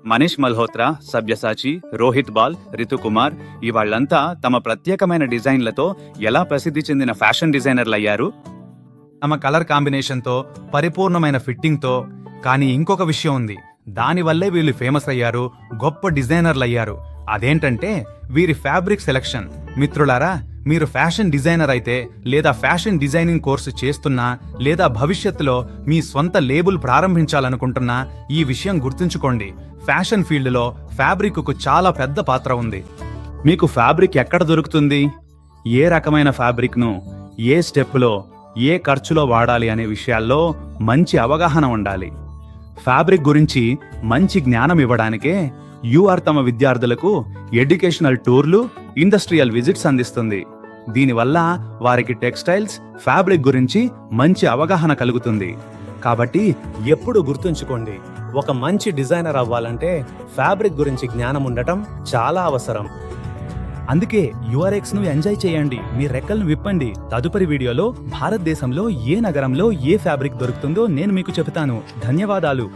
Manish Malhotra, Sabyasachi, Rohit ball, రితుకుమార్ ఇవాళ్లంతా తమ ప్రత్యేకమైన డిజైన్లతో ఎలా ప్రసిద్ధి చెందిన ఫ్యాషన్ డిజైనర్లు అయ్యారు? తమ కలర్ కాంబినేషన్తో, పరిపూర్ణమైన ఫిట్టింగ్తో. కానీ ఇంకొక విషయం ఉంది, దానివల్లే వీళ్ళు ఫేమస్ అయ్యారు, గొప్ప డిజైనర్లు అయ్యారు. అదేంటంటే వీరి ఫ్యాబ్రిక్ సెలెక్షన్. మిత్రులారా, మీరు ఫ్యాషన్ డిజైనర్ అయితే, లేదా ఫ్యాషన్ డిజైనింగ్ కోర్సు చేస్తున్నా, లేదా భవిష్యత్తులో మీ సొంత లేబుల్ ప్రారంభించాలనుకుంటున్నా, ఈ విషయం గుర్తుంచుకోండి, ఫ్యాషన్ ఫీల్డ్లో ఫ్యాబ్రిక్కు చాలా పెద్ద పాత్ర ఉంది. మీకు ఫ్యాబ్రిక్ ఎక్కడ దొరుకుతుంది, ఏ రకమైన ఫ్యాబ్రిక్ను ఏ స్టెప్లో ఏ ఖర్చులో వాడాలి అనే విషయాల్లో మంచి అవగాహన ఉండాలి. ఫ్యాబ్రిక్ గురించి మంచి జ్ఞానం ఇవ్వడానికే యూఆర్ తమ విద్యార్థులకు ఎడ్యుకేషనల్ టూర్లు, ఇండస్ట్రియల్ విజిట్స్ అందిస్తుంది. దీనివల్ల వారికి టెక్స్టైల్స్, ఫ్యాబ్రిక్ గురించి మంచి అవగాహన కలుగుతుంది. కాబట్టి ఎప్పుడు గుర్తుంచుకోండి, ఒక మంచి డిజైనర్ అవ్వాలంటే ఫ్యాబ్రిక్ గురించి జ్ఞానం ఉండటం చాలా అవసరం. అందుకే యూఆర్ఎక్స్ ను ఎంజాయ్ చేయండి, మీ రెక్కలను విప్పండి. తదుపరి వీడియోలో భారతదేశంలో ఏ నగరంలో ఏ ఫ్యాబ్రిక్ దొరుకుతుందో నేను మీకు చెబుతాను. ధన్యవాదాలు.